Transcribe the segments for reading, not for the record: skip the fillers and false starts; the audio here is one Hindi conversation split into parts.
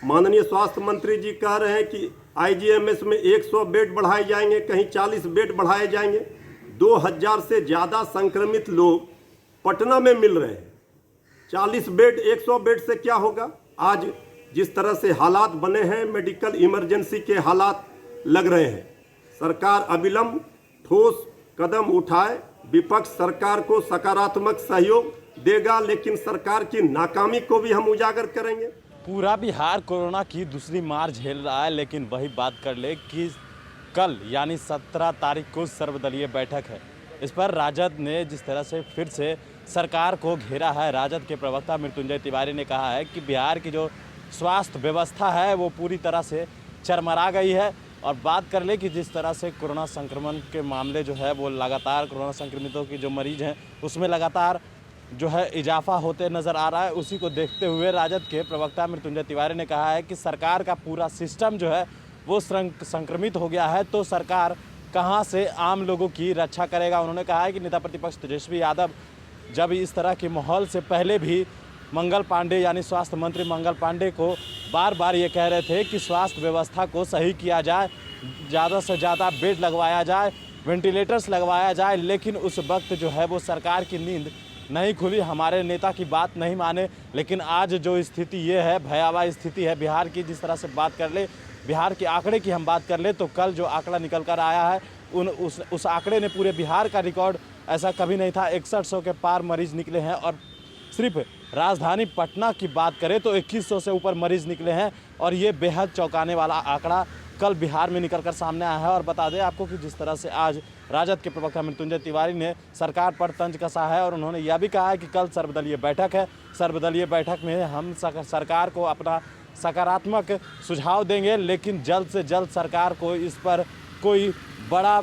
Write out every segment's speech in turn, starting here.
माननीय स्वास्थ्य मंत्री जी कह रहे हैं कि आईजीएमएस में 100 बेड बढ़ाए जाएंगे, कहीं 40 बेड बढ़ाए जाएंगे। 2000 से ज़्यादा संक्रमित लोग पटना में मिल रहे हैं। 40 बेड 100 बेड से क्या होगा? आज जिस तरह से हालात बने हैं, मेडिकल इमरजेंसी के हालात लग रहे हैं। सरकार अविलंब ठोस कदम उठाए। विपक्ष सरकार को सकारात्मक सहयोग देगा, लेकिन सरकार की नाकामी को भी हम उजागर करेंगे। पूरा बिहार कोरोना की दूसरी मार झेल रहा है, लेकिन वही बात कर ले कि कल यानी 17 तारीख को सर्वदलीय बैठक है। इस पर राजद ने जिस तरह से फिर से सरकार को घेरा है, राजद के प्रवक्ता मृत्युंजय तिवारी ने कहा है कि बिहार की जो स्वास्थ्य व्यवस्था है वो पूरी तरह से चरमरा गई है। और बात कर ले कि जिस तरह से कोरोना संक्रमण के मामले जो है वो लगातार, कोरोना संक्रमितों की जो मरीज हैं उसमें लगातार जो है इजाफा होते नज़र आ रहा है। उसी को देखते हुए राजद के प्रवक्ता मृत्युंजय तिवारी ने कहा है कि सरकार का पूरा सिस्टम जो है वो संक्रमित हो गया है, तो सरकार कहां से आम लोगों की रक्षा करेगा। उन्होंने कहा है कि नेता प्रतिपक्ष तेजस्वी यादव जब इस तरह के माहौल से पहले भी मंगल पांडे यानी स्वास्थ्य मंत्री मंगल पांडे को बार बार ये कह रहे थे कि स्वास्थ्य व्यवस्था को सही किया जाए, ज़्यादा से ज़्यादा बेड लगवाया जाए, वेंटिलेटर्स लगवाया जाए, लेकिन उस वक्त जो है वो सरकार की नींद नहीं खुली, हमारे नेता की बात नहीं माने। लेकिन आज जो स्थिति ये है, भयावह स्थिति है बिहार की। जिस तरह से बात कर ले, बिहार के आंकड़े की हम बात कर ले तो कल जो आंकड़ा निकल कर आया है उस आंकड़े ने पूरे बिहार का रिकॉर्ड ऐसा कभी नहीं था। 6100 के पार मरीज निकले हैं और सिर्फ राजधानी पटना की बात करें तो 2100 से ऊपर मरीज निकले हैं। और ये बेहद चौंकाने वाला आंकड़ा कल बिहार में निकल कर सामने आया है। और बता दें आपको कि जिस तरह से आज राजद के प्रवक्ता मृत्युंजय तिवारी ने सरकार पर तंज कसा है और उन्होंने यह भी कहा है कि कल सर्वदलीय बैठक है। सर्वदलीय बैठक में हम सरकार को अपना सकारात्मक सुझाव देंगे, लेकिन जल्द से जल्द सरकार को इस पर कोई बड़ा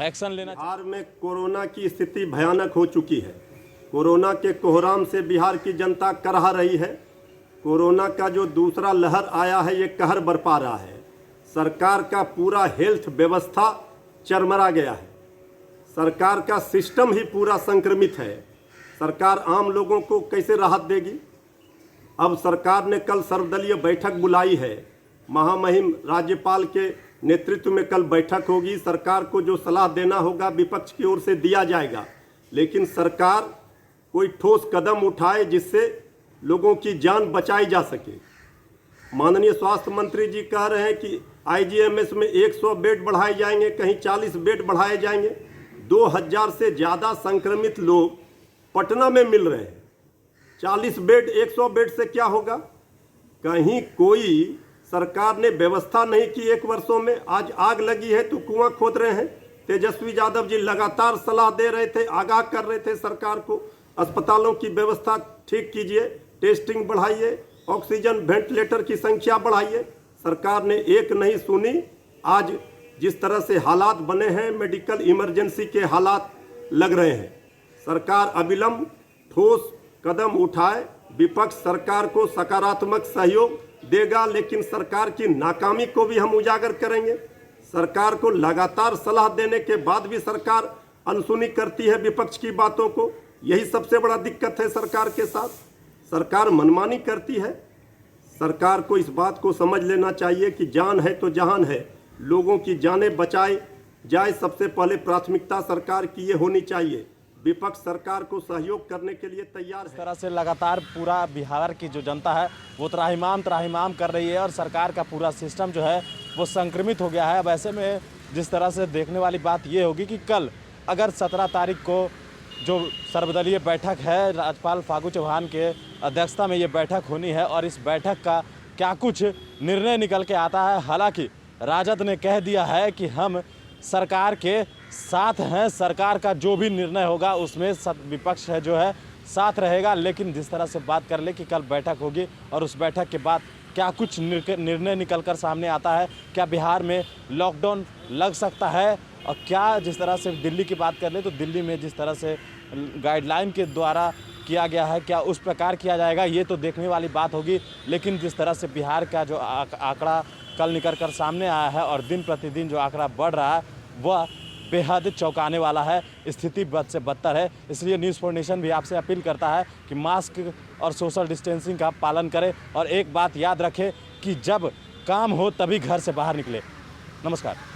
एक्शन लेना चाहिए। बिहार में कोरोना की स्थिति भयानक हो चुकी है। कोरोना के कोहराम से बिहार की जनता करहा रही है। कोरोना का जो दूसरा लहर आया है ये कहर बरपा रहा है। सरकार का पूरा हेल्थ व्यवस्था चरमरा गया है। सरकार का सिस्टम ही पूरा संक्रमित है। सरकार आम लोगों को कैसे राहत देगी? अब सरकार ने कल सर्वदलीय बैठक बुलाई है। महामहिम राज्यपाल के नेतृत्व में कल बैठक होगी। सरकार को जो सलाह देना होगा विपक्ष की ओर से दिया जाएगा, लेकिन सरकार कोई ठोस कदम उठाए जिससे लोगों की जान बचाई जा सके। माननीय स्वास्थ्य मंत्री जी कह रहे हैं कि आईजीएमएस में 100 बेड बढ़ाए जाएंगे, कहीं 40 बेड बढ़ाए जाएंगे। 2000 से ज़्यादा संक्रमित लोग पटना में मिल रहे हैं। 40 बेड 100 बेड से क्या होगा? कहीं कोई सरकार ने व्यवस्था नहीं की 1 वर्षों में। आज आग लगी है तो कुआं खोद रहे हैं। तेजस्वी यादव जी लगातार सलाह दे रहे थे, आगाह कर रहे थे सरकार को, अस्पतालों की व्यवस्था ठीक कीजिए, टेस्टिंग बढ़ाइए, ऑक्सीजन वेंटिलेटर की संख्या बढ़ाइए। सरकार ने एक नहीं सुनी। आज जिस तरह से हालात बने हैं, मेडिकल इमरजेंसी के हालात लग रहे हैं। सरकार अविलंब ठोस कदम उठाए। विपक्ष सरकार को सकारात्मक सहयोग देगा, लेकिन सरकार की नाकामी को भी हम उजागर करेंगे। सरकार को लगातार सलाह देने के बाद भी सरकार अनसुनी करती है विपक्ष की बातों को। यही सबसे बड़ा दिक्कत है सरकार के साथ। सरकार मनमानी करती है। सरकार को इस बात को समझ लेना चाहिए कि जान है तो जहान है। लोगों की जानें बचाई जाए, सबसे पहले प्राथमिकता सरकार की ये होनी चाहिए। विपक्ष सरकार को सहयोग करने के लिए तैयार है। इस तरह से लगातार पूरा बिहार की जो जनता है वो त्राहिमाम कर रही है और सरकार का पूरा सिस्टम जो है वो संक्रमित हो गया है। अब ऐसे में जिस तरह से देखने वाली बात ये होगी कि कल अगर 17 तारीख को जो सर्वदलीय बैठक है, राज्यपाल फागू चौहान के अध्यक्षता में ये बैठक होनी है और इस बैठक का क्या कुछ निर्णय निकल के आता है। हालांकि राजद ने कह दिया है कि हम सरकार के साथ हैं, सरकार का जो भी निर्णय होगा उसमें विपक्ष है जो है साथ रहेगा। लेकिन जिस तरह से बात कर ले कि कल बैठक होगी और उस बैठक के बाद क्या कुछ निर्णय निकल कर सामने आता है, क्या बिहार में लॉकडाउन लग सकता है, और क्या जिस तरह से दिल्ली की बात कर ले तो दिल्ली में जिस तरह से गाइडलाइन के द्वारा किया गया है क्या उस प्रकार किया जाएगा, ये तो देखने वाली बात होगी। लेकिन जिस तरह से बिहार का जो आंकड़ा कल निकल कर सामने आया है और दिन प्रतिदिन जो आंकड़ा बढ़ रहा है वह बेहद चौंकाने वाला है। स्थिति बद से बदतर है। इसलिए न्यूज़ फॉर नेशन भी आपसे अपील करता है कि मास्क और सोशल डिस्टेंसिंग का पालन करें और एक बात याद रखें कि जब काम हो तभी घर से बाहर निकले। नमस्कार।